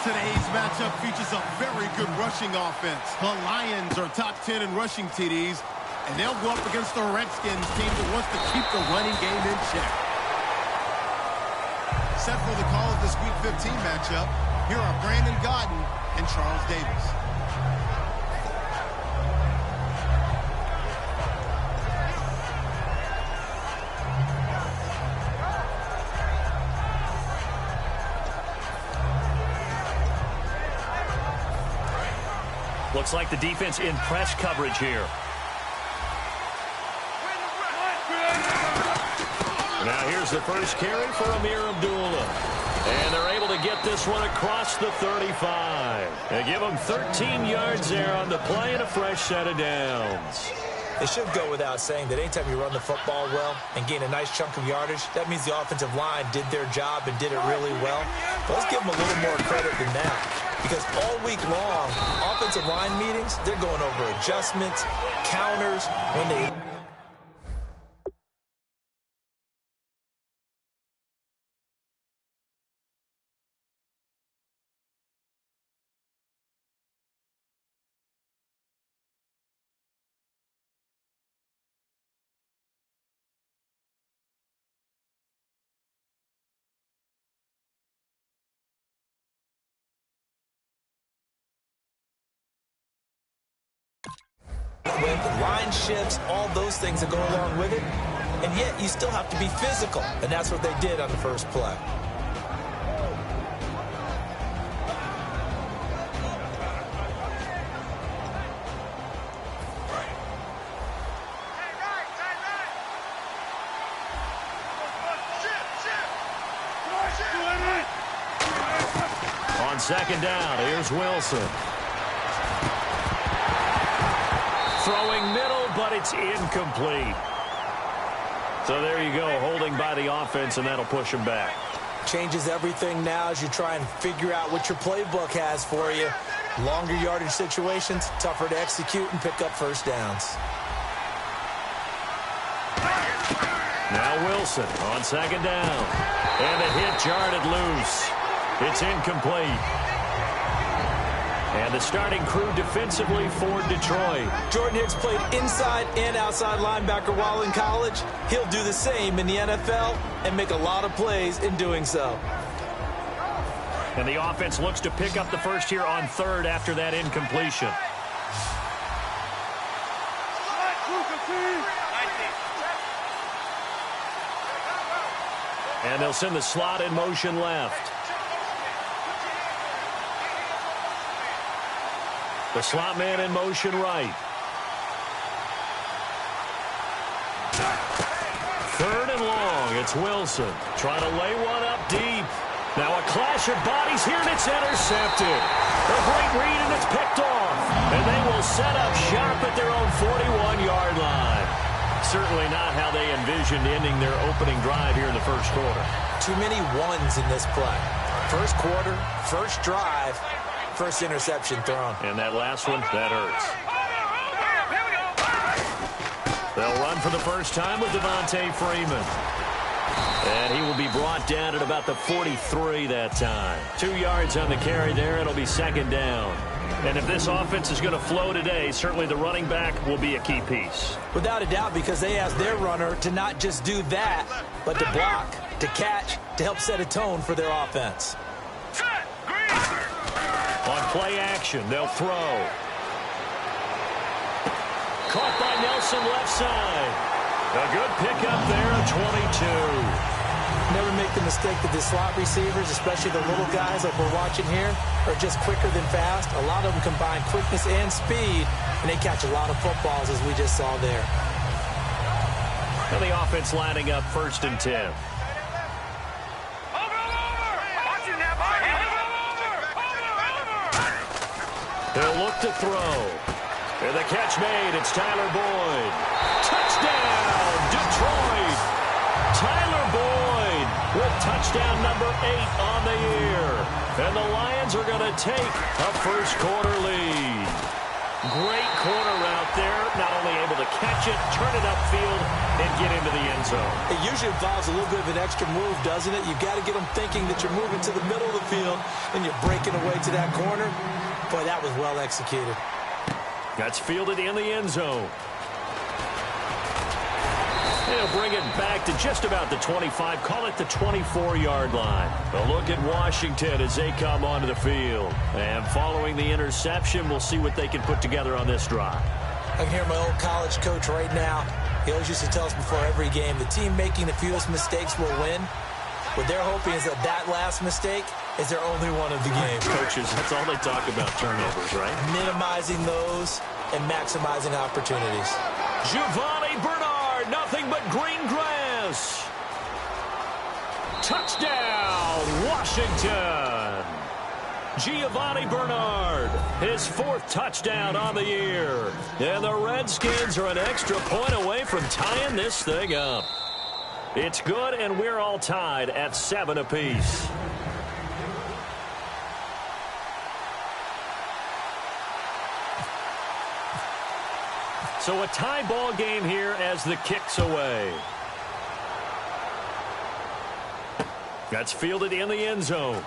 Today's matchup features a very good rushing offense. The Lions are top 10 in rushing TDs, and they'll go up against the Redskins team that wants to keep the running game in check. Set for the call of this Week 15 matchup, here are Brandon Godden and Charles Davis. Looks like the defense in press coverage here. Now here's the first carry for Amir Abdullah. And they're able to get this one across the 35. They give them 13 yards there on the play and a fresh set of downs. It should go without saying that anytime you run the football well and gain a nice chunk of yardage, that means the offensive line did their job and did it really well. But let's give them a little more credit than that. Because all week long, offensive line meetings, they're going over adjustments, counters, when they... with line shifts, all those things that go along with it, and yet you still have to be physical, and that's what they did on the first play. On second down, here's Wilson. Throwing middle, but it's incomplete. So there you go, holding by the offense, and that'll push them back. Changes everything now as you try and figure out what your playbook has for you. Longer yardage situations, tougher to execute and pick up first downs. Now Wilson on second down. And a hit jarred loose. It's incomplete. And the starting crew defensively for Detroit. Jordan Hicks played inside and outside linebacker while in college. He'll do the same in the NFL and make a lot of plays in doing so. And the offense looks to pick up the first here on third after that incompletion. And they'll send the slot in motion left. The slot man in motion right. Third and long. It's Wilson trying to lay one up deep. Now a clash of bodies here, and it's intercepted. A great read, and it's picked off. And they will set up shop at their own 41-yard line. Certainly not how they envisioned ending their opening drive here in the first quarter. Too many ones in this play. First quarter, first drive. First interception thrown. And that last one, that hurts. They'll run for the first time with Devontae Freeman. And he will be brought down at about the 43 that time. 2 yards on the carry there. It'll be second down. And if this offense is going to flow today, certainly the running back will be a key piece. Without a doubt, because they asked their runner to not just do that, but to block, to catch, to help set a tone for their offense. On play action, they'll throw. Caught by Nelson left side. A good pickup there at 22. Never make the mistake that the slot receivers, especially the little guys like we're watching here, are just quicker than fast. A lot of them combine quickness and speed, and they catch a lot of footballs, as we just saw there. And the offense lining up first and 10. They'll look to throw. And the catch made. It's Tyler Boyd. Touchdown, Detroit. Tyler Boyd with touchdown number 8 on the year. And the Lions are going to take a first quarter lead. Great corner route there. Not only able to catch it, turn it upfield, and get into the end zone. It usually involves a little bit of an extra move, doesn't it? You've got to get them thinking that you're moving to the middle of the field. and you're breaking away to that corner. Boy, that was well executed. That's fielded in the end zone. He'll bring it back to just about the 25, call it the 24-yard line. A look at Washington as they come onto the field. And following the interception, we'll see what they can put together on this drive. I can hear my old college coach right now. He always used to tell us before every game, the team making the fewest mistakes will win. What they're hoping is that that last mistake is their only one of the game. Coaches, that's all they talk about, turnovers, right? Minimizing those and maximizing opportunities. Giovanni Bernard, nothing but green grass. Touchdown, Washington. Giovanni Bernard, his 4th touchdown on the year. And the Redskins are an extra point away from tying this thing up. It's good, and we're all tied at 7 apiece. So a tie ball game here as the kick's away. That's fielded in the end zone.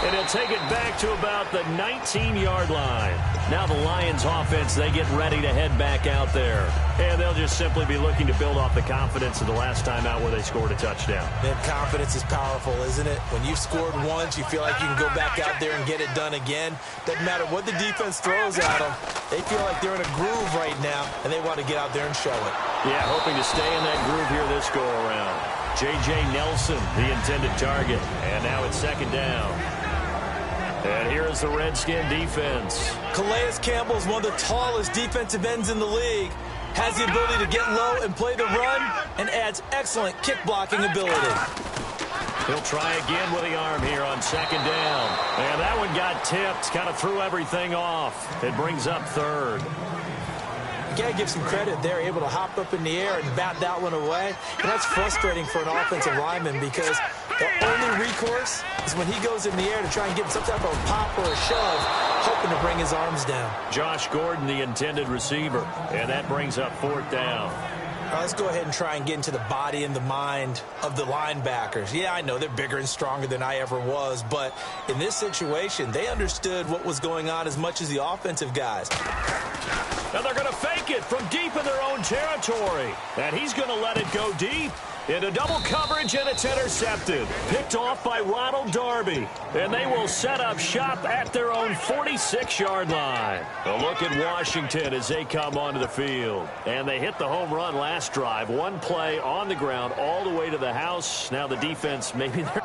And he'll take it back to about the 19-yard line. Now the Lions offense, they get ready to head back out there. And they'll just simply be looking to build off the confidence of the last time out where they scored a touchdown. Man, confidence is powerful, isn't it? When you've scored once, you feel like you can go back out there and get it done again. Doesn't matter what the defense throws at them. They feel like they're in a groove right now, and they want to get out there and show it. Yeah, hoping to stay in that groove here this go-around. J.J. Nelson, the intended target. And now it's 2nd down. And here is the Redskin defense. Calais Campbell is one of the tallest defensive ends in the league. Has the ability to get low and play the run, and adds excellent kick blocking ability. He'll try again with the arm here on 2nd down. And that one got tipped, kind of threw everything off. It brings up 3rd. You got to give some credit. They're able to hop up in the air and bat that one away. And that's frustrating for an offensive lineman because the only recourse is when he goes in the air to try and get some type of pop or a shove, hoping to bring his arms down. Josh Gordon, the intended receiver. And that brings up 4th down. Let's go ahead and try and get into the body and the mind of the linebackers. Yeah, I know they're bigger and stronger than I ever was, but in this situation, they understood what was going on as much as the offensive guys. And they're going to fake it from deep in their own territory. And he's going to let it go deep. Into double coverage, and it's intercepted. Picked off by Ronald Darby. And they will set up shop at their own 46-yard line. A look at Washington as they come onto the field. And they hit the home run last drive. One play on the ground all the way to the house. Now the defense, maybe they're...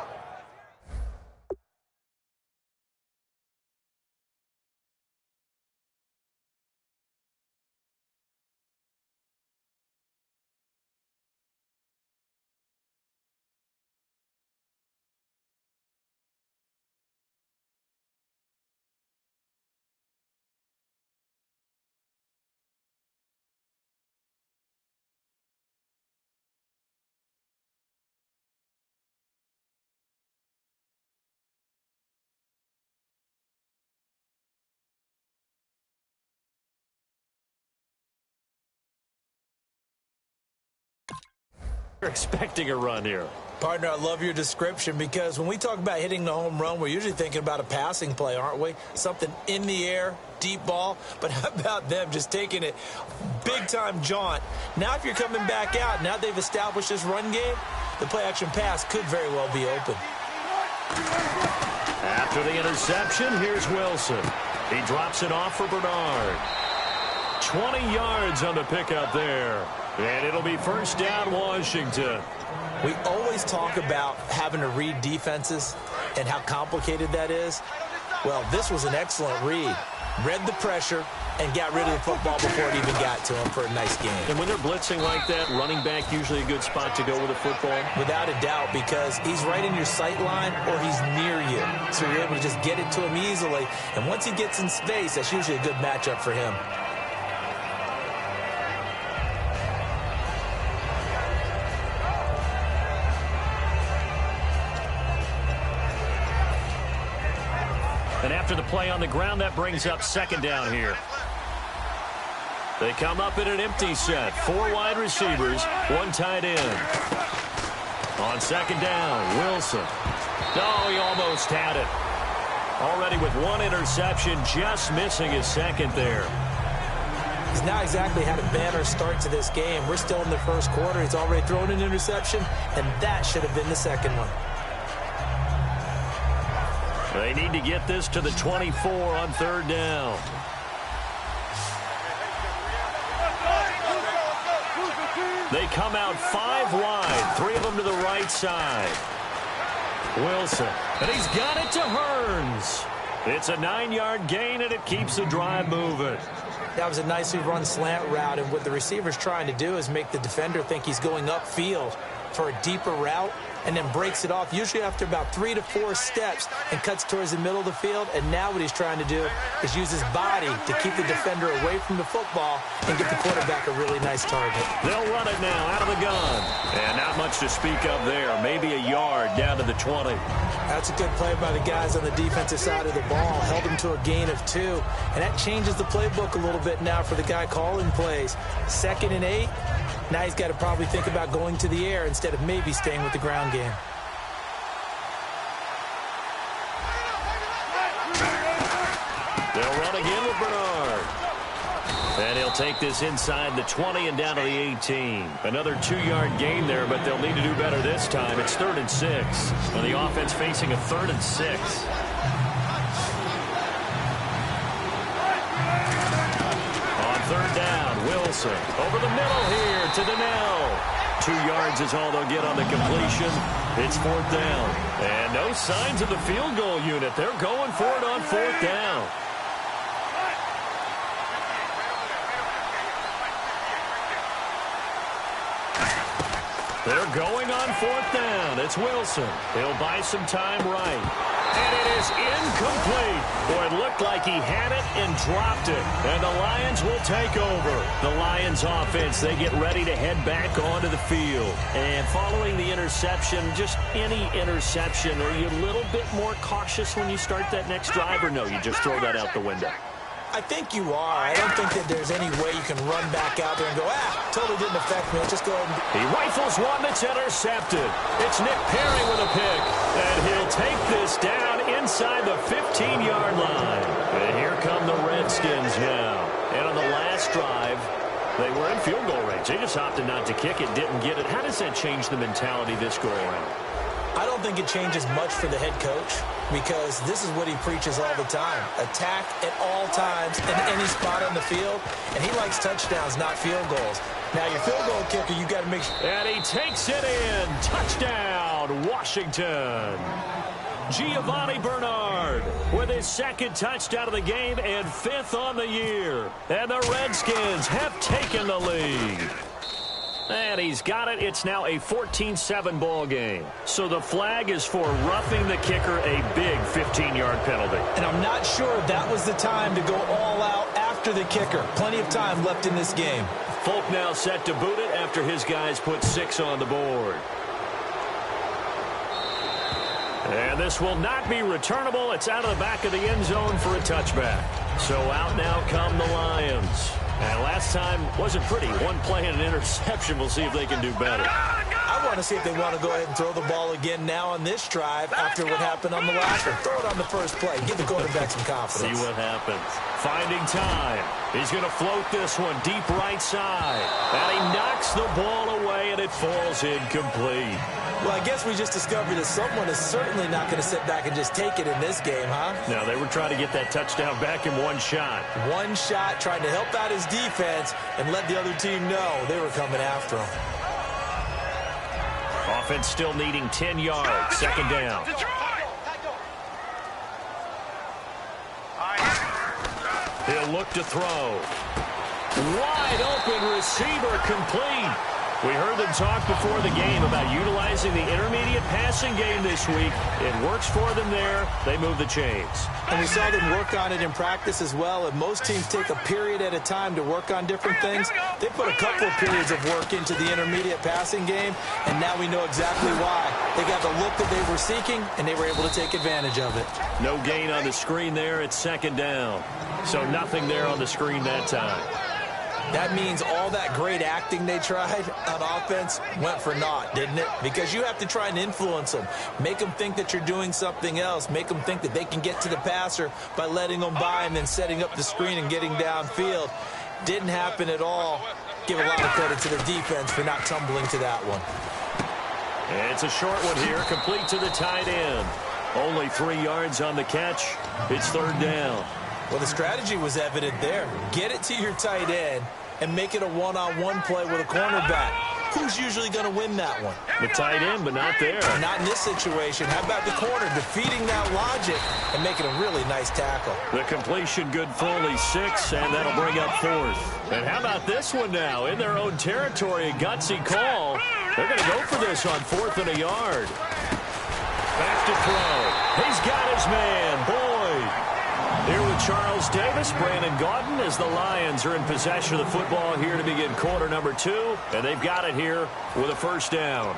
You're expecting a run here. Partner, I love your description because when we talk about hitting the home run, we're usually thinking about a passing play, aren't we? Something in the air, deep ball. But how about them just taking it big-time jaunt? Now if you're coming back out, now they've established this run game, the play-action pass could very well be open. After the interception, here's Wilson. He drops it off for Bernard. 20 yards on the pickup there. And it'll be 1st down, Washington. We always talk about having to read defenses and how complicated that is. Well, this was an excellent read. Read the pressure and got rid of the football before it even got to him for a nice game. And when they're blitzing like that, running back usually a good spot to go with a football? Without a doubt, because he's right in your sight line or he's near you. So you're able to just get it to him easily. And once he gets in space, that's usually a good matchup for him. And after the play on the ground, that brings up 2nd down here. They come up in an empty set. 4 wide receivers, 1 tight end. On 2nd down, Wilson. Oh, he almost had it. Already with one interception, just missing his second there. He's not exactly had a banner start to this game. We're still in the first quarter. He's already thrown an interception, and that should have been the second one. They need to get this to the 24 on third down. They come out 5 wide, 3 of them to the right side. Wilson, and he's got it to Hearns. It's a 9-yard gain, and it keeps the drive moving. That was a nicely run slant route, and what the receiver's trying to do is make the defender think he's going upfield for a deeper route, and then breaks it off, usually after about 3 to 4 steps, and cuts towards the middle of the field. And now what he's trying to do is use his body to keep the defender away from the football and give the quarterback a really nice target. They'll run it now out of the gun. And not much to speak of there. Maybe a yard down to the 20. That's a good play by the guys on the defensive side of the ball. Held him to a gain of 2. And that changes the playbook a little bit now for the guy calling plays. 2nd and 8. Now he's got to probably think about going to the air instead of maybe staying with the ground game. They'll run again with Bernard. And he'll take this inside the 20 and down to the 18. Another 2-yard gain there, but they'll need to do better this time. It's 3rd and 6. And the offense facing a 3rd and 6. Third down, Wilson. Over the middle here to Donnell. 2 yards is all they'll get on the completion. It's 4th down. And no signs of the field goal unit. They're going for it on 4th down. They're going on 4th down. It's Wilson. He'll buy some time right. And it is incomplete. Boy, it looked like he had it and dropped it. And the Lions will take over. The Lions offense, they get ready to head back onto the field. And following the interception, just any interception, are you a little bit more cautious when you start that next drive, or no, you just throw that out the window? I think you are. I don't think that there's any way you can run back out there and go, totally didn't affect me. Let's just go ahead and... He rifles one that's intercepted. It's Nick Perry with a pick. And he'll take this down inside the 15-yard line. And here come the Redskins now. And on the last drive, they were in field goal range. They just opted not to kick it, didn't get it. How does that change the mentality this go-around? I don't think it changes much for the head coach, because this is what he preaches all the time. Attack at all times in any spot on the field, and he likes touchdowns, not field goals. Now, your field goal kicker, you got to make sure. And he takes it in. Touchdown, Washington. Giovanni Bernard with his 2nd touchdown of the game and 5th on the year. And the Redskins have taken the lead. And he's got it. It's now a 14-7 ball game. So the flag is for roughing the kicker, a big 15-yard penalty. And I'm not sure that was the time to go all out after the kicker. Plenty of time left in this game. Folk now set to boot it after his guys put 6 on the board. And this will not be returnable. It's out of the back of the end zone for a touchback. So out now come the Lions. And last time wasn't pretty. One play and an interception. We'll see if they can do better. I want to see if they want to go ahead and throw the ball again now on this drive after what happened on the last one. Throw it on the first play. Give the quarterback some confidence. See what happens. Finding time. He's going to float this one deep right side. And he knocks the ball away, and it falls incomplete. Well, I guess we just discovered that someone is certainly not going to sit back and just take it in this game, huh? No, they were trying to get that touchdown back in one shot. One shot, trying to help out his defense and let the other team know they were coming after him. Offense still needing 10 yards. 2nd down. He'll look to throw. Wide open receiver, complete. We heard them talk before the game about utilizing the intermediate passing game this week. It works for them there. They move the chains. And we saw them work on it in practice as well. And most teams take a period at a time to work on different things. They put a couple of periods of work into the intermediate passing game, and now we know exactly why. They got the look that they were seeking, and they were able to take advantage of it. No gain on the screen there. It's 2nd down. So nothing there on the screen that time. That means all that great acting they tried on offense went for naught, didn't it? Because you have to try and influence them. Make them think that you're doing something else. Make them think that they can get to the passer by letting them by and then setting up the screen and getting downfield. Didn't happen at all. Give a lot of credit to the defense for not tumbling to that one. It's a short one here, complete to the tight end. Only 3 yards on the catch. It's third down. Well, the strategy was evident there. Get it to your tight end and make it a one-on-one play with a cornerback. Who's usually going to win that one? The tight end, but not there. Not in this situation. How about the corner defeating that logic and making a really nice tackle? The completion good for only 6, and that'll bring up fourth. And how about this one now? In their own territory, a gutsy call. They're going to go for this on 4th and a yard. Back to throw. He's got his man, Boyd. Here with Charles Davis, Brandon Gaudin, as the Lions are in possession of the football here to begin quarter number 2. And they've got it here with a first down.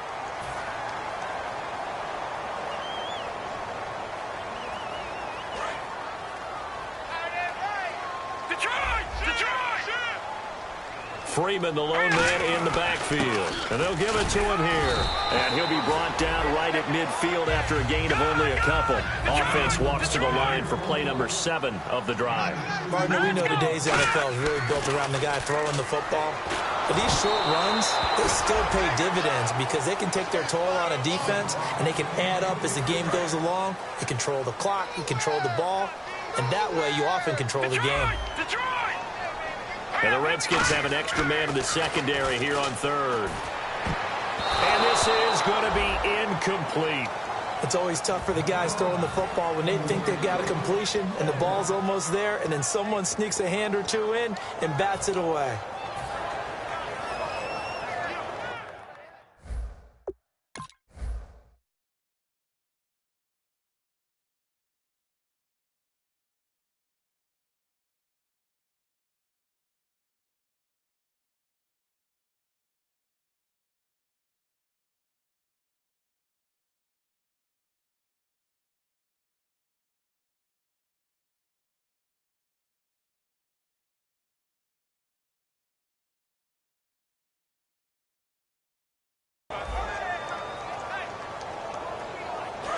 Freeman, the lone man in the backfield. And they'll give it to him here. And he'll be brought down right at midfield after a gain of only a couple. Offense walks to the line for play number 7 of the drive. Partner, we know today's NFL is really built around the guy throwing the football. But these short runs, they still pay dividends because they can take their toll on a defense and they can add up as the game goes along. You control the clock, you control the ball, and that way you often control the game. And the Redskins have an extra man in the secondary here on 3rd. And this is going to be incomplete. It's always tough for the guys throwing the football when they think they've got a completion and the ball's almost there, and then someone sneaks a hand or two in and bats it away.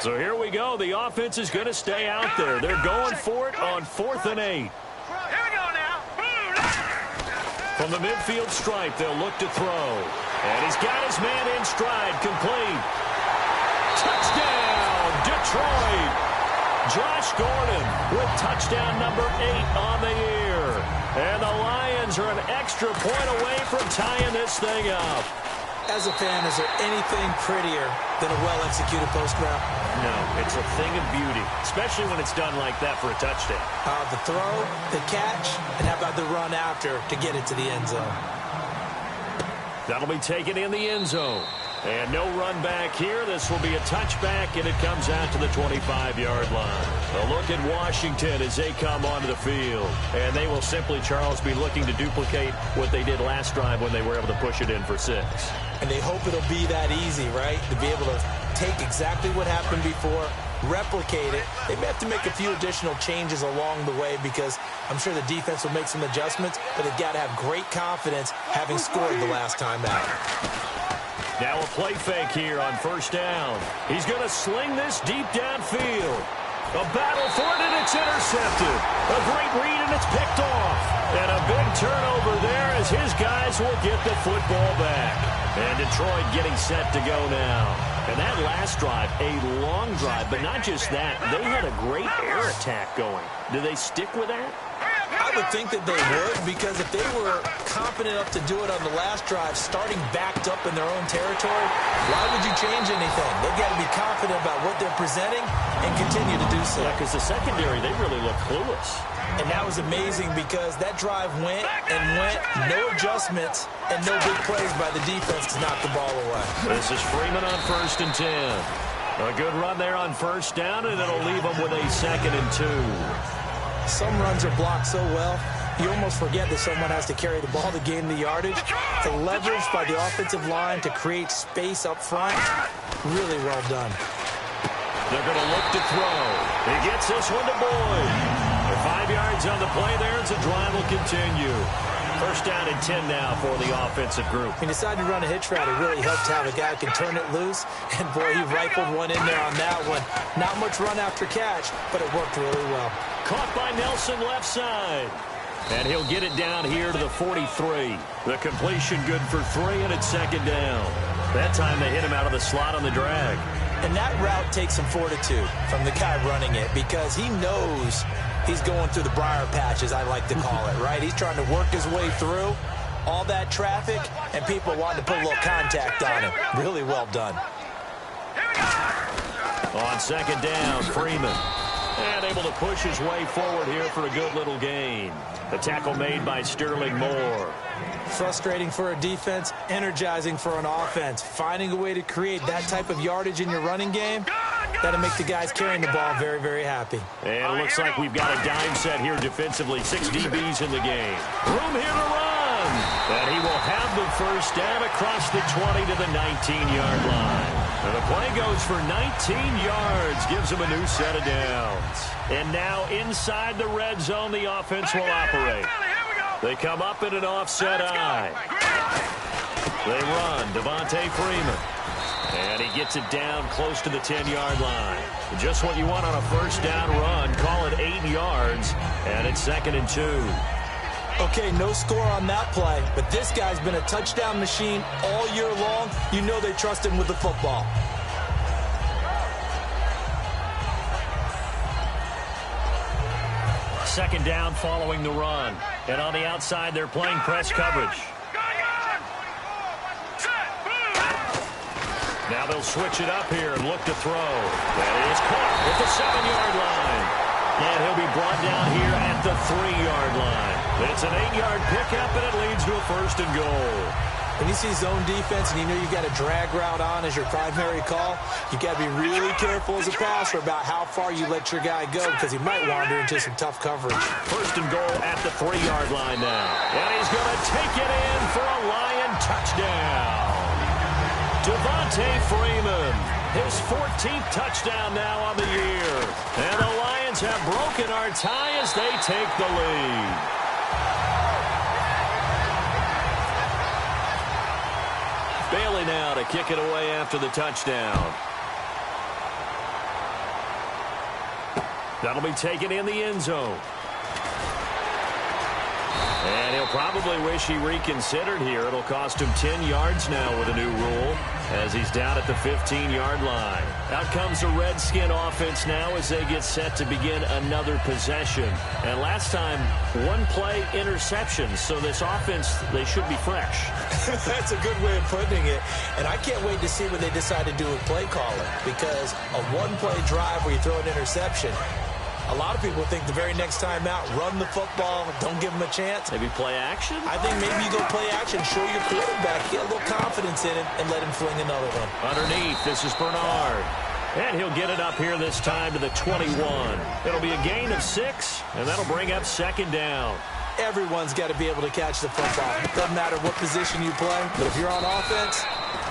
So here we go. The offense is going to stay out there. They're going for it on 4th and 8. Here we go now. From the midfield stripe, they'll look to throw. And he's got his man in stride, complete. Touchdown, Detroit. Josh Gordon with touchdown number 8 on the year. And the Lions are an extra point away from tying this thing up. As a fan, is there anything prettier than a well-executed post route? No, it's a thing of beauty, especially when it's done like that for a touchdown. The throw, the catch, and how about the run after to get it to the end zone? That'll be taken in the end zone. And no run back here. This will be a touchback, and it comes out to the 25-yard line. A look at Washington as they come onto the field. And they will simply, Charles, be looking to duplicate what they did last drive when they were able to push it in for 6. And they hope it'll be that easy, right? To be able to take exactly what happened before, replicate it. They may have to make a few additional changes along the way because I'm sure the defense will make some adjustments, but they've got to have great confidence having scored the last time out. Now a play fake here on first down. He's going to sling this deep downfield. A battle for it, and it's intercepted. A great read, and it's picked off. And a big turnover there as his guys will get the football back. And Detroit getting set to go now. And that last drive, a long drive, but not just that. They had a great air attack going. Do they stick with that? I would think that they would, because if they were confident enough to do it on the last drive, starting backed up in their own territory, why would you change anything? They've got to be confident about what they're presenting and continue to do so. Yeah, because the secondary, they really look clueless. And that was amazing because that drive went and went, no adjustments, and no big plays by the defense to knock the ball away. This is Freeman on 1st and 10. A good run there on first down, and it'll leave them with a 2nd and 2. Some runs are blocked so well, you almost forget that someone has to carry the ball to gain the yardage. The leverage by the offensive line to create space up front, really well done. They're going to look to throw. He gets this one to Boyd. 5 yards on the play there as the drive will continue. First down and 10 now for the offensive group. He decided to run a hitch route. It really helped to have a guy who can turn it loose. And, boy, he rifled one in there on that one. Not much run after catch, but it worked really well. Caught by Nelson left side. And he'll get it down here to the 43. The completion good for 3, and it's second down. That time they hit him out of the slot on the drag. And that route takes some fortitude from the guy running it because he knows he's going through the briar patch, as I like to call it, right? He's trying to work his way through all that traffic, and people wanting to put a little contact on him. Really well done. On second down, Freeman. And able to push his way forward here for a good little gain. The tackle made by Sterling Moore. Frustrating for a defense, energizing for an offense. Finding a way to create that type of yardage in your running game, that'll make the guys carrying the ball very, very happy. And it looks like we've got a dime set here defensively. 6 DBs in the game. Room here to run. And he will have the first down across the 20 to the 19-yard line. And the play goes for 19 yards, gives him a new set of downs. And now inside the red zone, the offense will operate. They come up in an offset eye. They run, Devontae Freeman. And he gets it down close to the 10-yard line. Just what you want on a first down run. Call it 8 yards, and it's 2nd and 2. Okay, no score on that play, but this guy's been a touchdown machine all year long. You know they trust him with the football. Second down following the run. And on the outside, they're playing press coverage. Now they'll switch it up here and look to throw. That is caught at the 7-yard line. And he'll be brought down here at the 3-yard line. It's an 8-yard pickup, and it leads to a 1st and goal. When you see zone defense and you know you've got a drag route on as your primary call, you've got to be really careful as a passer about how far you let your guy go because he might wander into some tough coverage. 1st and goal at the 3-yard line now. And he's going to take it in for a Lion touchdown. Devontae Freeman, his 14th touchdown now on the year. And the Lions have broken our tie as they take the lead. Bailey now to kick it away after the touchdown. That'll be taken in the end zone. And he'll probably wish he reconsidered here. It'll cost him 10 yards now with a new rule as he's down at the 15-yard line. Out comes the Redskin offense now as they get set to begin another possession. And last time, 1 play interception. So this offense, they should be fresh. That's a good way of putting it. And I can't wait to see what they decide to do with play calling because a 1-play drive where you throw an interception, a lot of people think the very next time out, run the football, don't give him a chance. Maybe play action? I think maybe you go play action, show your quarterback, get a little confidence in it, and let him fling another one. Underneath, this is Bernard. And he'll get it up here this time to the 21. It'll be a gain of 6, and that'll bring up 2nd down. Everyone's got to be able to catch the football. Doesn't matter what position you play, but if you're on offense,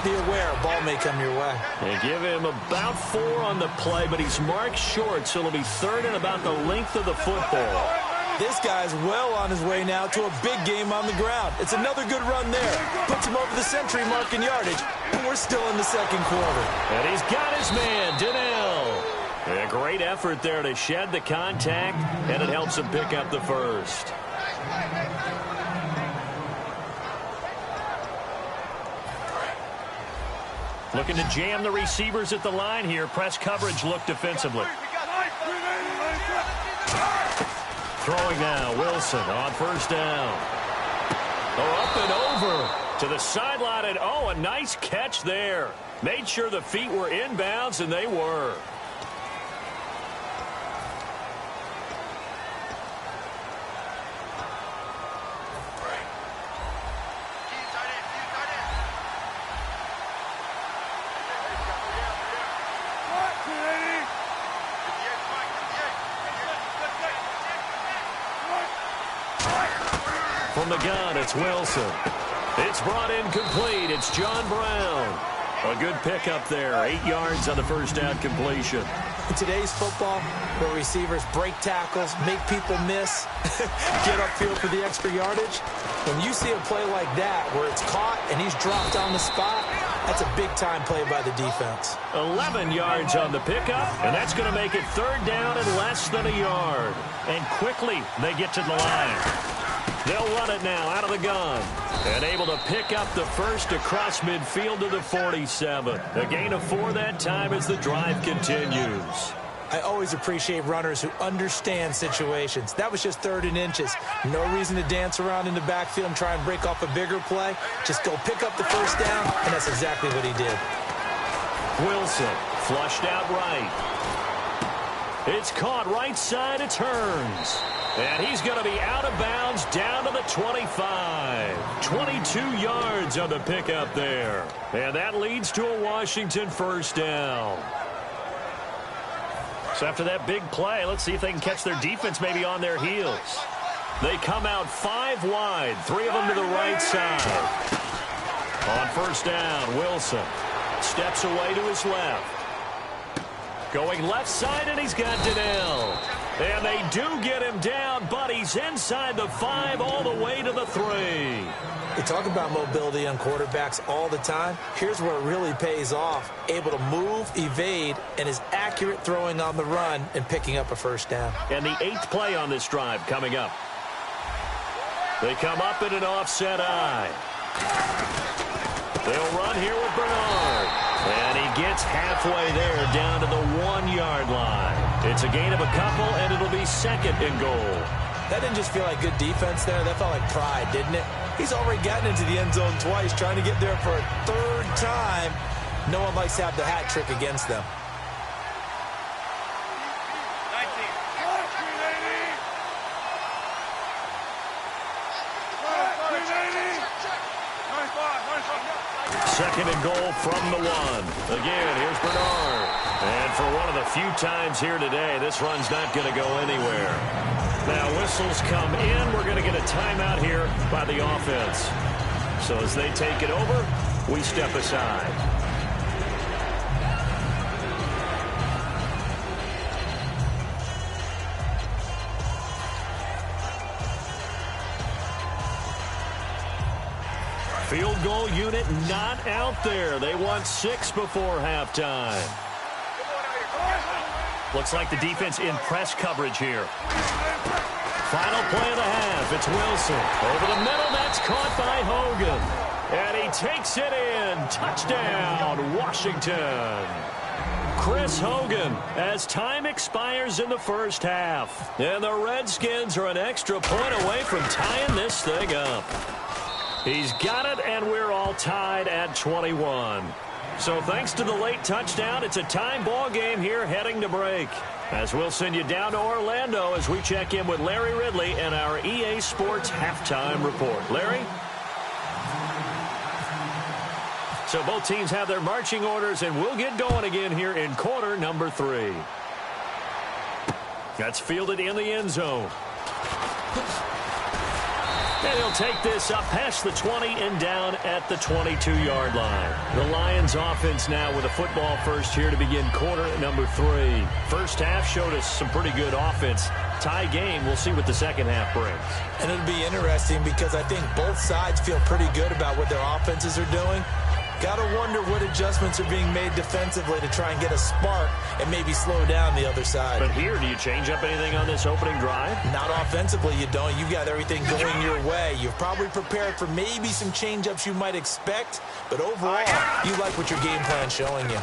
be aware a ball may come your way. They give him about 4 on the play, but he's marked short, so it'll be 3rd and about the length of the football. This guy's well on his way now to a big game on the ground. It's another good run there. Puts him over the century mark in yardage, and we're still in the 2nd quarter. And he's got his man, Donnell. A great effort there to shed the contact, and it helps him pick up the 1st. Looking to jam the receivers at the line here. Press coverage look defensively. Throwing now, Wilson on 1st down. Up and over to the sideline, and a nice catch there. Made sure the feet were inbounds, and they were. From the gun, it's Wilson. It's brought in complete. It's John Brown. A good pickup there. 8 yards on the 1st down completion. In today's football, where receivers break tackles, make people miss, get upfield for the extra yardage, When you see a play like that where it's caught and he's dropped on the spot, that's a big-time play by the defense. 11 yards on the pickup, and that's going to make it 3rd down and less than a yard. And quickly they get to the line. They'll run it now out of the gun. And able to pick up the first across midfield to the 47. A gain of 4 that time as the drive continues. I always appreciate runners who understand situations. That was just 3rd and inches. No reason to dance around in the backfield and try and break off a bigger play. Just go pick up the first down, and that's exactly what he did. Wilson flushed out right. It's caught right side. It turns. And he's going to be out of bounds down to the 25. 22 yards on the pickup there. And that leads to a Washington first down. So after that big play, let's see if they can catch their defense maybe on their heels. They come out 5 wide, 3 of them to the right side. On first down, Wilson steps away to his left. Going left side, and he's got Donnell. And they do get him down, but he's inside the 5 all the way to the 3. We talk about mobility on quarterbacks all the time. Here's where it really pays off. Able to move, evade, and is accurate throwing on the run and picking up a first down. And the 8th play on this drive coming up. They come up in an offset eye. They'll run here with Bernard. And he gets halfway there down to the 1-yard line. It's a gain of a couple, and it'll be 2nd and goal. That didn't just feel like good defense there. That felt like pride, didn't it? He's already gotten into the end zone twice, trying to get there for a 3rd time. No one likes to have the hat trick against them. Second and goal from the 1. Again, here's Bernard. And for one of the few times here today, this run's not going to go anywhere. Now, whistles come in. We're going to get a timeout here by the offense. So as they take it over, we step aside. Field goal unit not out there. They want 6 before halftime. Looks like the defense in press coverage here. Final play of the half. It's Wilson. Over the middle. That's caught by Hogan. And he takes it in. Touchdown, Washington. Chris Hogan as time expires in the first half. And the Redskins are an extra point away from tying this thing up. He's got it, and we're all tied at 21. So thanks to the late touchdown, it's a tie ball game here heading to break. As we'll send you down to Orlando as we check in with Larry Ridley and our EA Sports halftime report. Larry? So both teams have their marching orders, and we'll get going again here in quarter number 3. That's fielded in the end zone. And he'll take this up past the 20 and down at the 22-yard line. The Lions offense now with a football first here to begin quarter number 3. First half showed us some pretty good offense. Tie game, we'll see what the second half brings. And it'll be interesting because I think both sides feel pretty good about what their offenses are doing. Got to wonder what adjustments are being made defensively to try and get a spark and maybe slow down the other side. But here, do you change up anything on this opening drive? Not offensively, you don't. You've got everything going your way. You've probably prepared for maybe some change-ups you might expect, but overall, you like what your game plan's showing you.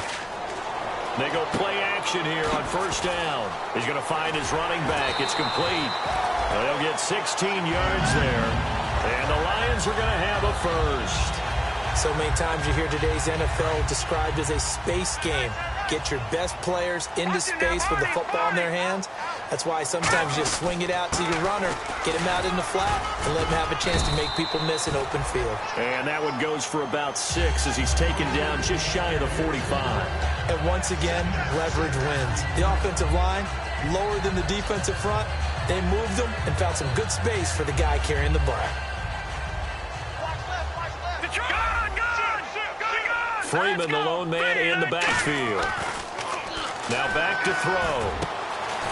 They go play action here on first down. He's going to find his running back. It's complete. They'll get 16 yards there, and the Lions are going to have a first. So many times you hear today's NFL described as a space game. Get your best players into space with the football in their hands. That's why sometimes you just swing it out to your runner, get him out in the flat, and let him have a chance to make people miss an open field. And that one goes for about 6 as he's taken down just shy of the 45. And once again, leverage wins. The offensive line, lower than the defensive front, they moved them and found some good space for the guy carrying the ball. Freeman, the lone man in the backfield. Now back to throw.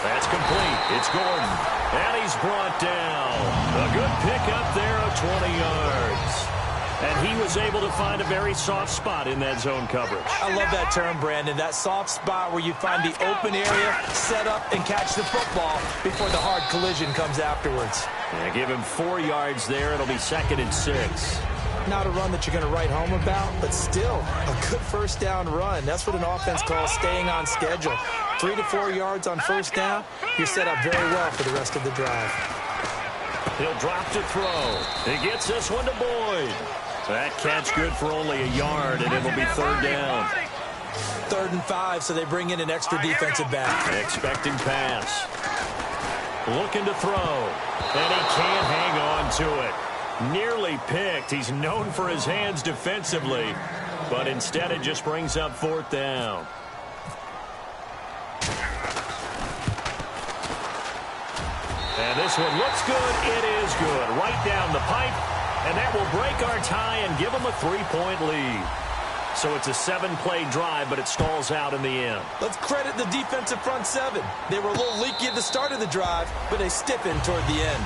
That's complete. It's Gordon. And he's brought down. A good pickup there of 20 yards. And he was able to find a very soft spot in that zone coverage. I love that term, Brandon. That soft spot where you find the open area, set up, and catch the football before the hard collision comes afterwards. Yeah, give him 4 yards there. It'll be 2nd and 6. Not a run that you're going to write home about, but still a good first down run. That's what an offense calls staying on schedule. 3 to 4 yards on first down, you're set up very well for the rest of the drive. He'll drop to throw. He gets this one to Boyd. That catch good for only a yard, and it'll be 3rd down. 3rd and 5, so they bring in an extra defensive back. Expecting pass. Looking to throw. And he can't hang on to it. Nearly picked. He's known for his hands defensively, but instead it just brings up 4th down. And this one looks good. It is good. Right down the pipe. And that will break our tie and give them a 3-point lead. So it's a 7-play drive, but it stalls out in the end. Let's credit the defensive front 7. They were a little leaky at the start of the drive, but they stiffened toward the end.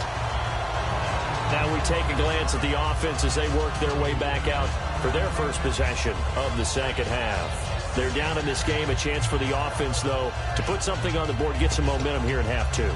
Now we take a glance at the offense as they work their way back out for their first possession of the second half. They're down in this game. A chance for the offense, though, to put something on the board, get some momentum here in half 2.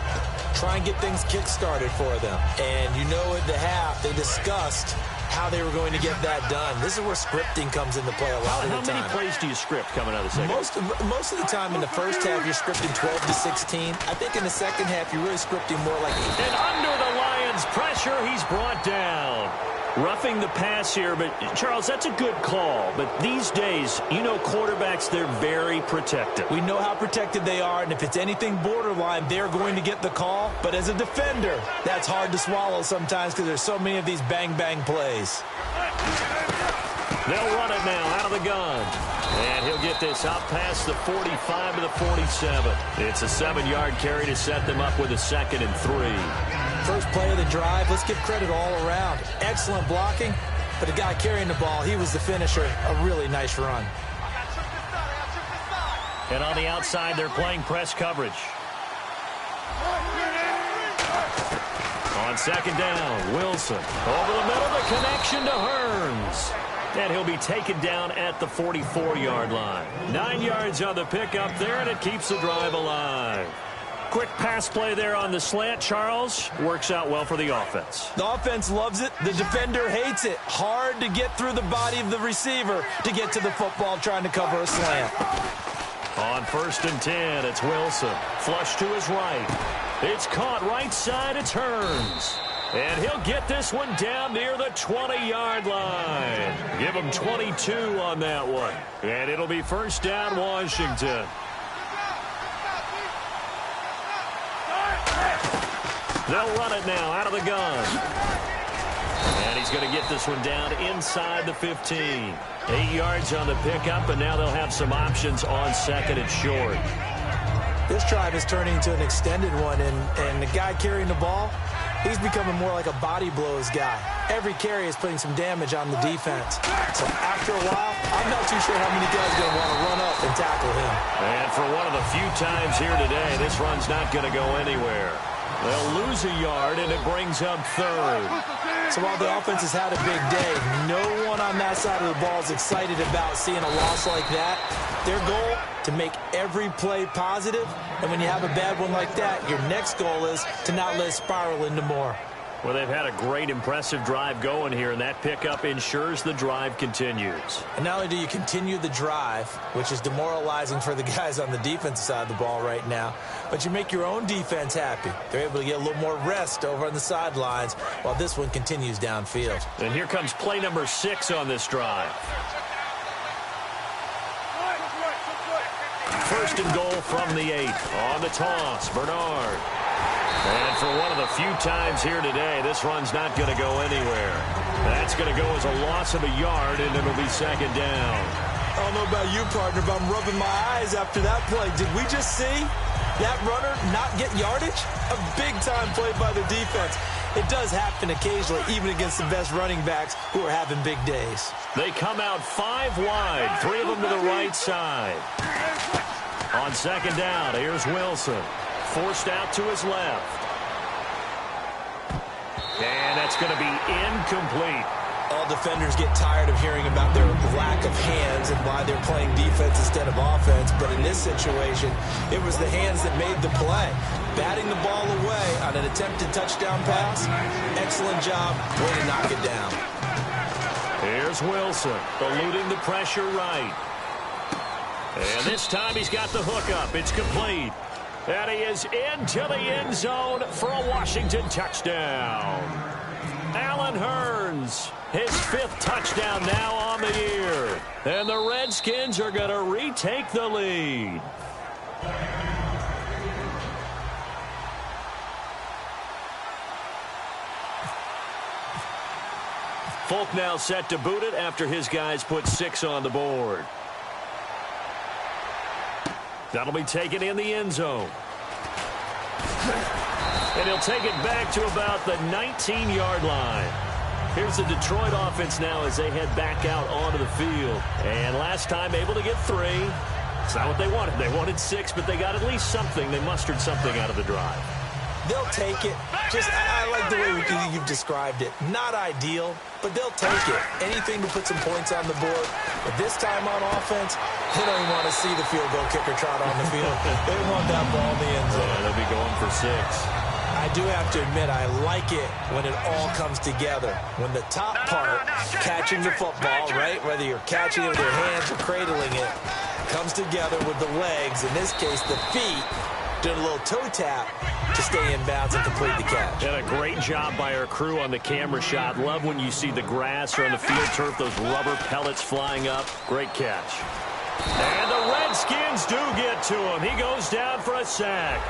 Try and get things kick-started for them. And you know at the half, they discussed how they were going to get that done. This is where scripting comes into play a lot of the time. How many plays do you script coming out of the second? Most of the time in the first half, you're scripting 12 to 16. I think in the second half, you're really scripting more like 8. And under the Lions' pressure, he's brought down. Roughing the pass here, but Charles, that's a good call. But these days, you know quarterbacks, they're very protective. We know how protected they are, and if it's anything borderline, they're going to get the call. But as a defender, that's hard to swallow sometimes because there's so many of these bang-bang plays. They'll run it now out of the gun. And he'll get this out past the 45 to the 47. It's a 7-yard carry to set them up with a 2nd and 3. First play of the drive, let's give credit all around. Excellent blocking, but the guy carrying the ball, he was the finisher. A really nice run. And on the outside, they're playing press coverage. On 2nd down, Wilson. Over the middle, the connection to Hearns. And he'll be taken down at the 44-yard line. 9 yards on the pickup there, and it keeps the drive alive. Quick pass play there on the slant, Charles. Works out well for the offense. The offense loves it. The defender hates it. Hard to get through the body of the receiver to get to the football trying to cover a slant. On 1st and 10, it's Wilson. Flush to his right. It's caught right side. It's Hearns. And he'll get this one down near the 20-yard line. Give him 22 on that one. And it'll be 1st down, Washington. They'll run it now out of the gun. And he's going to get this one down inside the 15. 8 yards on the pickup, and now they'll have some options on 2nd and short. This drive is turning into an extended one, and the guy carrying the ball, he's becoming more like a body blows guy. Every carry is putting some damage on the defense. So after a while, I'm not too sure how many guys are going to want to run up and tackle him. And for one of the few times here today, this run's not going to go anywhere. They'll lose a yard, and it brings up 3rd. So while the offense has had a big day, no one on that side of the ball is excited about seeing a loss like that. Their goal, to make every play positive, and when you have a bad one like that, your next goal is to not let it spiral into more. Well, they've had a great, impressive drive going here, and that pickup ensures the drive continues. And not only do you continue the drive, which is demoralizing for the guys on the defensive side of the ball right now, but you make your own defense happy. They're able to get a little more rest over on the sidelines while this one continues downfield. And here comes play number 6 on this drive. 1st and goal from the 8. On the toss, Bernard. And for one of the few times here today, this run's not going to go anywhere. That's going to go as a loss of a yard, and it'll be 2nd down. I don't know about you, partner, but I'm rubbing my eyes after that play. Did we just see that runner not get yardage? A big-time play by the defense. It does happen occasionally, even against the best running backs who are having big days. They come out 5 wide, 3 of them to the right side. On 2nd down, here's Wilson. Forced out to his left. And that's going to be incomplete. All defenders get tired of hearing about their lack of hands and why they're playing defense instead of offense. But in this situation, it was the hands that made the play. Batting the ball away on an attempted touchdown pass. Excellent job. Way to knock it down. Here's Wilson, eluding the pressure right. And this time he's got the hook up. It's complete. And he is into the end zone for a Washington touchdown. Allen Hurns, his 5th touchdown now on the year. And the Redskins are going to retake the lead. Folk now set to boot it after his guys put 6 on the board. That'll be taken in the end zone. And he'll take it back to about the 19-yard line. Here's the Detroit offense now as they head back out onto the field. And last time able to get 3. It's not what they wanted. They wanted 6, but they got at least something. They mustered something out of the drive. They'll take it. I like the way you've described it. Not ideal, but they'll take it. Anything to put some points on the board. But this time on offense, they don't even want to see the field goal kicker trot on the field. They want that ball in the end zone. Yeah, they'll be going for 6. I do have to admit, I like it when it all comes together. When the top part, catching the football, right, whether you're catching it with your hands or cradling it, comes together with the legs, in this case the feet, doing a little toe tap to stay in bounds and complete the catch. And a great job by our crew on the camera shot. Love when you see the grass or on the field turf, those rubber pellets flying up. Great catch. And the Redskins do get to him. He goes down for a sack.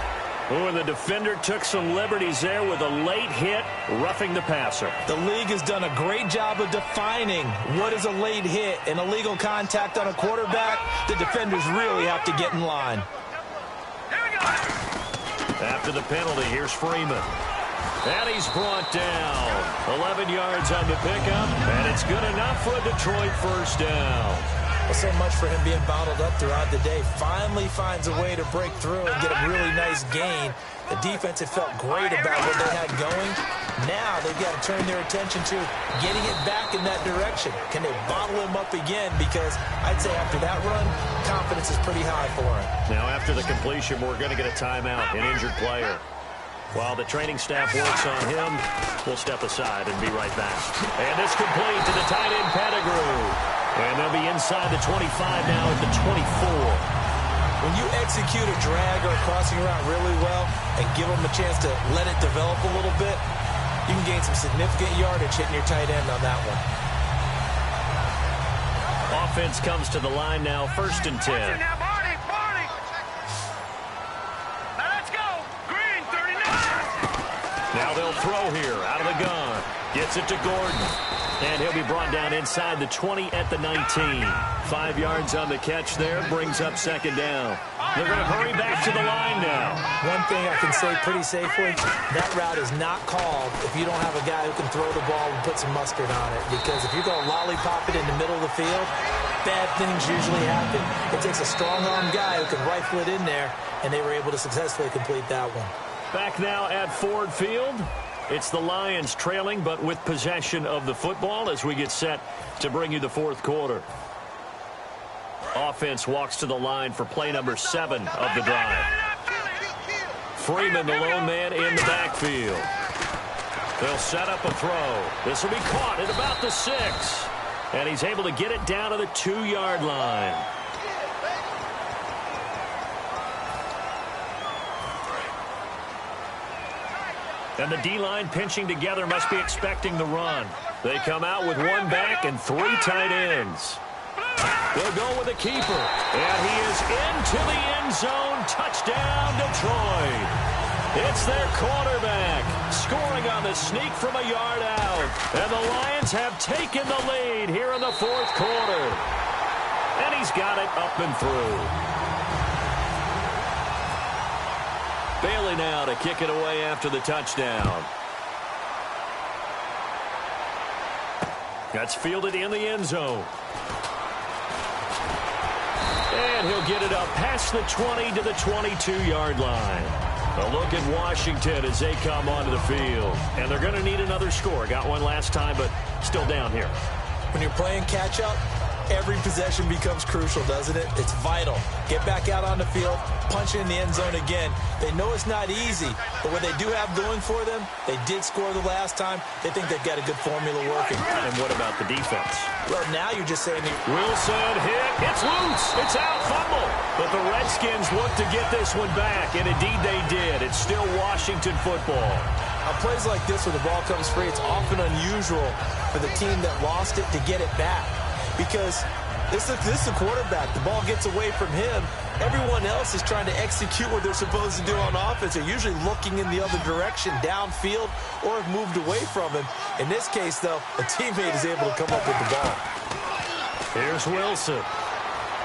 Ooh, and the defender took some liberties there with a late hit, roughing the passer. The league has done a great job of defining what is a late hit. An illegal contact on a quarterback, the defenders really have to get in line. After the penalty, here's Freeman. And he's brought down. 11 yards on the pickup, and it's good enough for a Detroit first down. Well, so much for him being bottled up throughout the day. Finally finds a way to break through and get a really nice gain. The defense had felt great about what they had going. Now they've got to turn their attention to getting it back in that direction. Can they bottle him up again? Because I'd say after that run, confidence is pretty high for him. Now after the completion, we're going to get a timeout, an injured player. While the training staff works on him, we'll step aside and be right back. And it's complete to the tight end Pettigrew. And they'll be inside the 25 now at the 24. When you execute a drag or a crossing route really well and give them a chance to let it develop a little bit, you can gain some significant yardage hitting your tight end on that one. Offense comes to the line now, 1st and 10. Now, Barney. Now let's go. Green, 39. Now they'll throw here out of the gun. Gets it to Gordon. And he'll be brought down inside the 20 at the 19. 5 yards on the catch there, brings up 2nd down. They're going to hurry back to the line now. One thing I can say pretty safely, that route is not called if you don't have a guy who can throw the ball and put some mustard on it. Because if you're going to lollipop it in the middle of the field, bad things usually happen. It takes a strong-arm guy who can rifle it in there, and they were able to successfully complete that one. Back now at Ford Field. It's the Lions trailing, but with possession of the football as we get set to bring you the 4th quarter. Offense walks to the line for play number 7 of the drive. Freeman, the lone man, in the backfield. They'll set up a throw. This will be caught at about the 6. And he's able to get it down to the 2-yard line. And the D-line pinching together must be expecting the run. They come out with 1 back and 3 tight ends. They'll go with a keeper. And he is into the end zone. Touchdown, Detroit. It's their quarterback scoring on the sneak from a yard out. And the Lions have taken the lead here in the 4th quarter. And he's got it up and through. Bailey now to kick it away after the touchdown. That's fielded in the end zone. And he'll get it up past the 20 to the 22-yard line. A look at Washington as they come onto the field. And they're going to need another score. Got one last time, but still down here. When you're playing catch-up, every possession becomes crucial, doesn't it? It's vital. Get back out on the field, punch it in the end zone again. They know it's not easy, but what they do have going for them, they did score the last time. They think they've got a good formula working. And what about the defense? Well, now you're just saying... Wilson hit. It's loose. It's out. Fumble. But the Redskins look to get this one back, and indeed they did. It's still Washington football. On plays like this, when the ball comes free, it's often unusual for the team that lost it to get it back. Because this is the quarterback. The ball gets away from him. Everyone else is trying to execute what they're supposed to do on offense. They're usually looking in the other direction, downfield, or have moved away from him. In this case, though, a teammate is able to come up with the ball. Here's Wilson.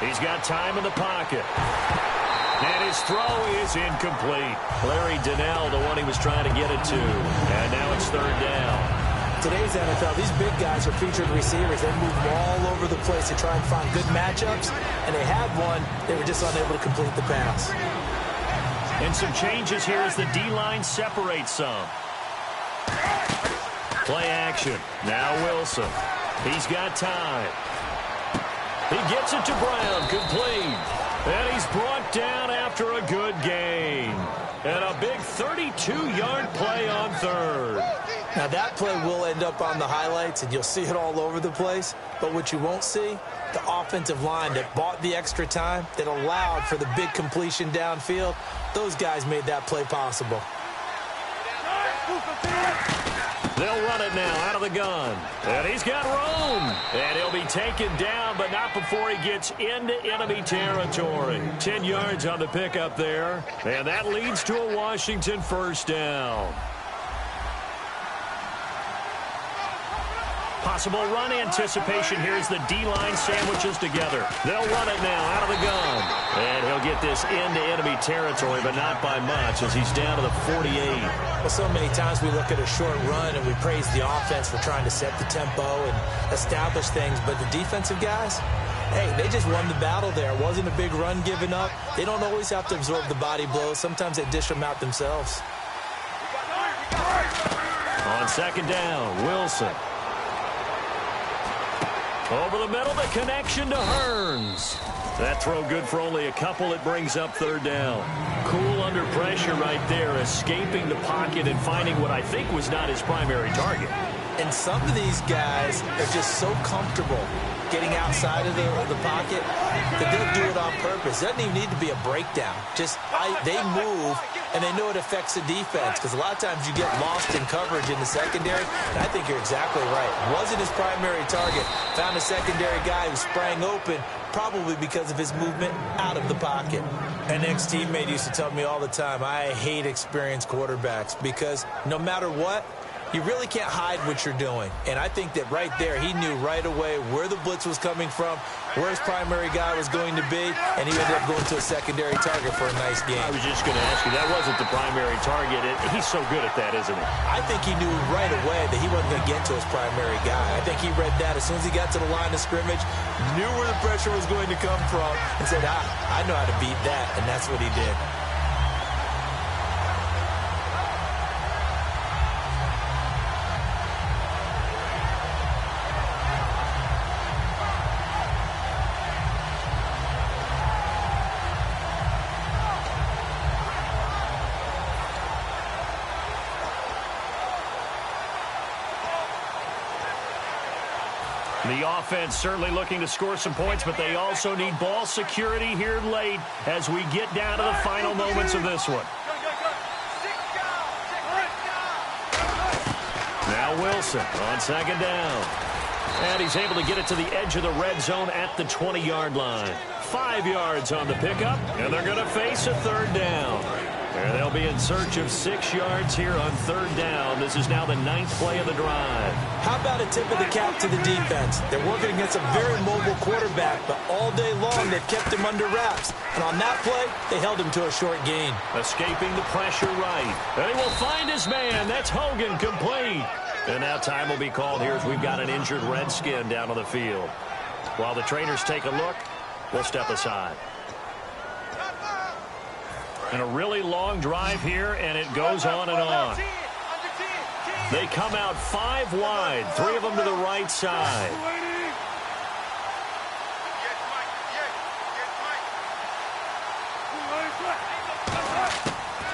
He's got time in the pocket. And his throw is incomplete. Larry Donnell, the one he was trying to get it to. And now it's third down. Today's NFL, these big guys are featured receivers. They move all over the place to try and find good matchups. And they had one. They were just unable to complete the pass. And some changes here as the D-line separates some. Play action. Now Wilson. He's got time. He gets it to Brown. Complete. And he's brought down after a good gain. And a big 32-yard play on third. Now, that play will end up on the highlights, and you'll see it all over the place. But what you won't see, the offensive line that bought the extra time, that allowed for the big completion downfield, those guys made that play possible. They'll run it now out of the gun. And he's got room. And he'll be taken down, but not before he gets into enemy territory. 10 yards on the pickup there. And that leads to a Washington first down. Possible run anticipation here as the D-line sandwiches together. They'll run it now out of the gun. And he'll get this into enemy territory, but not by much as he's down to the 48. Well, so many times we look at a short run and we praise the offense for trying to set the tempo and establish things. But the defensive guys, hey, they just won the battle there. It wasn't a big run given up. They don't always have to absorb the body blows. Sometimes they dish them out themselves. On second down, Wilson. Over the middle, the connection to Hearns. That throw good for only a couple. It brings up third down. Cool under pressure right there, escaping the pocket and finding what I think was not his primary target. And some of these guys are just so comfortable getting outside of the pocket that they'll do it on purpose. It doesn't even need to be a breakdown. Just they move, and they know it affects the defense because a lot of times you get lost in coverage in the secondary, and I think you're exactly right. Wasn't his primary target. Found a secondary guy who sprang open, probably because of his movement out of the pocket. An ex-teammate used to tell me all the time, I hate experienced quarterbacks because no matter what, you really can't hide what you're doing. And I think that right there, he knew right away where the blitz was coming from, where his primary guy was going to be, and he ended up going to a secondary target for a nice game. I was just going to ask you, that wasn't the primary target. He's so good at that, isn't he? I think he knew right away that he wasn't going to get to his primary guy. I think he read that as soon as he got to the line of scrimmage, knew where the pressure was going to come from, and said, I know how to beat that, and that's what he did. The offense certainly looking to score some points, but they also need ball security here late as we get down to the final moments of this one. Now Wilson on second down. And he's able to get it to the edge of the red zone at the 20-yard line. 5 yards on the pickup, and they're going to face a third down. And they'll be in search of 6 yards here on third down. This is now the 9th play of the drive. How about a tip of the cap to the defense? They're working against a very mobile quarterback, but all day long they've kept him under wraps. And on that play, they held him to a short gain. Escaping the pressure right. And he will find his man. That's Hogan, complete. And now time will be called here as we've got an injured Redskin down on the field. While the trainers take a look, we'll step aside. And a really long drive here, and it goes on and on. They come out 5 wide, 3 of them to the right side.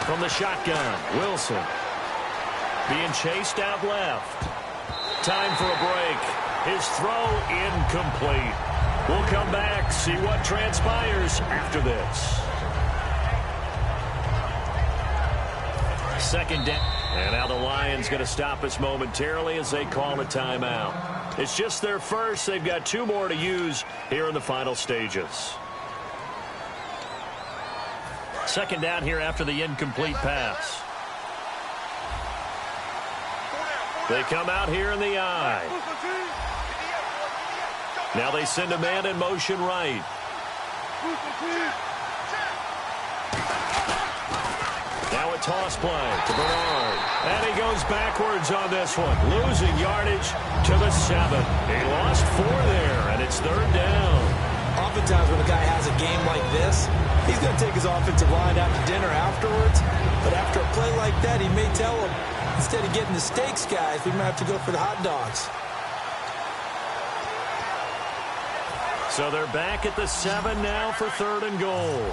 From the shotgun, Wilson. Being chased out left. Time for a break. His throw incomplete. We'll come back, see what transpires after this. Second down. And now the Lions going to stop us momentarily as they call a timeout. It's just their first. They've got 2 more to use here in the final stages. Second down here after the incomplete pass. They come out here in the eye. Now they send a man in motion right. Now a toss play to Bernard. And he goes backwards on this one. Losing yardage to the 7. He lost 4 there, and it's 3rd down. Oftentimes when a guy has a game like this, he's going to take his offensive line out to dinner afterwards. But after a play like that, he may tell him, instead of getting the steaks, guys, we might have to go for the hot dogs. So they're back at the 7 now for 3rd and goal.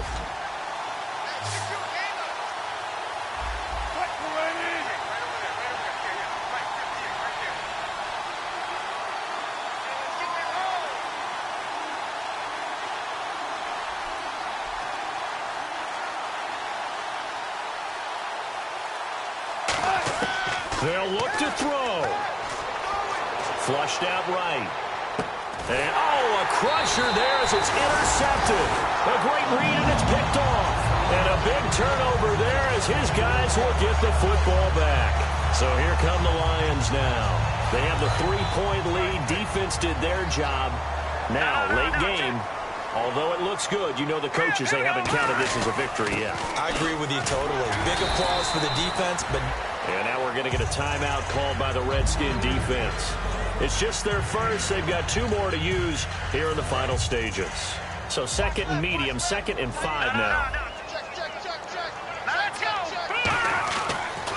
They'll look to throw. Flushed out right. And, a crusher there as it's intercepted. A great read, and it's picked off. And a big turnover there as his guys will get the football back. So here come the Lions now. They have the 3-point lead. Defense did their job. Now, late game. Although it looks good, you know the coaches, they haven't counted this as a victory yet. I agree with you totally. Big applause for the defense, but... And now we're going to get a timeout called by the Redskin defense. It's just their first. They've got 2 more to use here in the final stages. So 2nd and medium, 2nd and 5 now.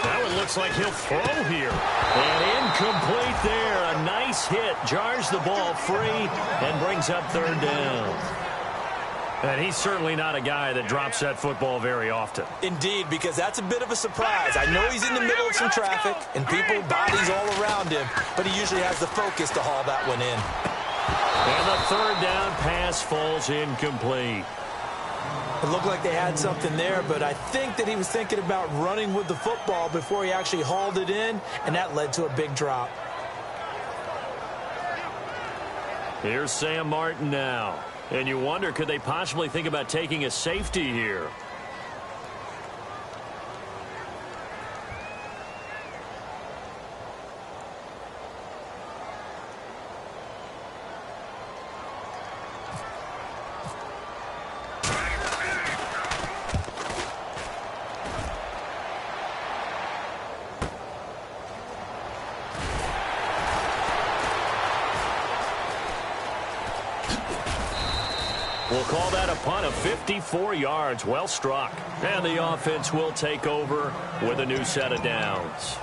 That one looks like he'll throw here. And incomplete there. A nice hit. Jars the ball free and brings up 3rd down. And he's certainly not a guy that drops that football very often. Indeed, because that's a bit of a surprise. I know he's in the middle of some traffic and people, bodies all around him, but he usually has the focus to haul that one in. And the 3rd down pass falls incomplete. It looked like they had something there, but I think that he was thinking about running with the football before he actually hauled it in, and that led to a big drop. Here's Sam Martin now. And you wonder, could they possibly think about taking a safety here? We'll call that a punt of 54 yards. Well struck. And the offense will take over with a new set of downs.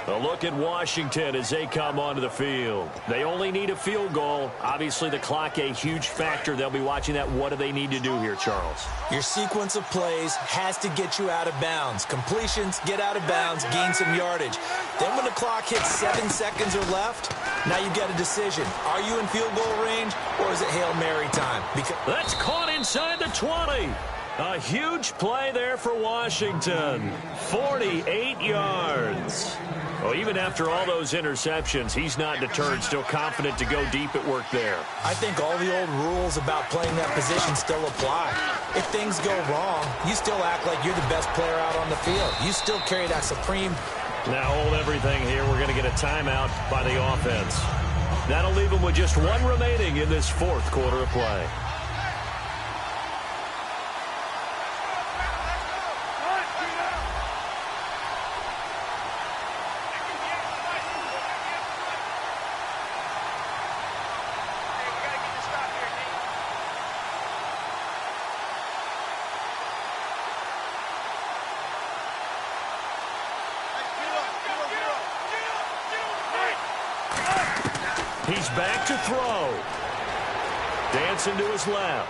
A look at Washington as they come onto the field. They only need a field goal. Obviously, the clock a huge factor. They'll be watching that. What do they need to do here, Charles? Your sequence of plays has to get you out of bounds. Completions, get out of bounds, gain some yardage. Then when the clock hits 7 seconds or left, now you've got a decision. Are you in field goal range, or is it Hail Mary time? Because that's caught inside the 20. A huge play there for Washington. 48 yards. Well, even after all those interceptions, he's not deterred, still confident to go deep at work there. I think all the old rules about playing that position still apply. If things go wrong, you still act like you're the best player out on the field. You still carry that supreme. Now hold everything here. We're going to get a timeout by the offense. That'll leave them with just 1 remaining in this 4th quarter of play. He's back to throw. Dancing to his left.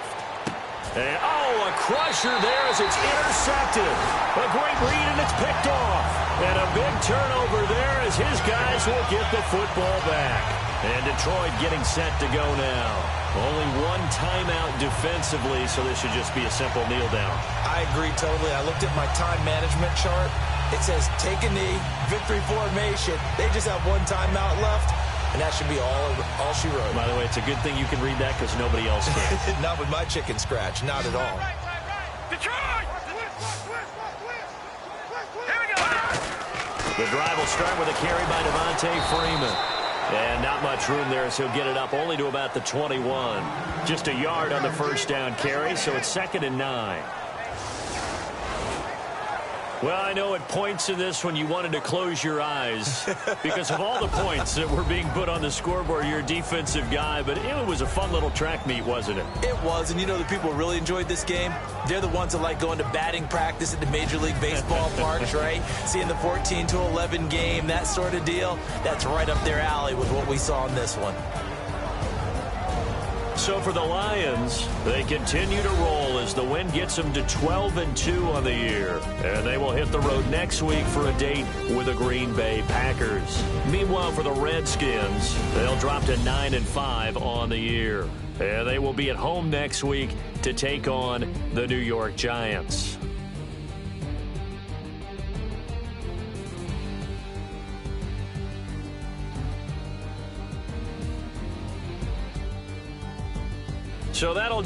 And, a crusher there as it's intercepted. A great read, and it's picked off. And a big turnover there as his guys will get the football back. And Detroit getting set to go now. Only one timeout defensively, so this should just be a simple kneel down. I agree totally. I looked at my time management chart. It says take a knee, victory formation. They just have one timeout left. And that should be all she wrote. By the way, it's a good thing you can read that because nobody else can. Not with my chicken scratch. Not at all. Detroit! Here we go! The drive will start with a carry by Devontae Freeman. And not much room there, so he'll get it up only to about the 21. Just a yard on the first down carry, so it's 2nd and 9. Well, I know at points in this when you wanted to close your eyes because of all the points that were being put on the scoreboard. You're a defensive guy, but it was a fun little track meet, wasn't it? It was, and you know the people who really enjoyed this game? They're the ones that like going to batting practice at the Major League Baseball parks, right? Seeing the 14-11 game, that sort of deal. That's right up their alley with what we saw in this one. So for the Lions, they continue to roll as the win gets them to 12-2 on the year. And they will hit the road next week for a date with the Green Bay Packers. Meanwhile, for the Redskins, they'll drop to 9-5 on the year. And they will be at home next week to take on the New York Giants. So that'll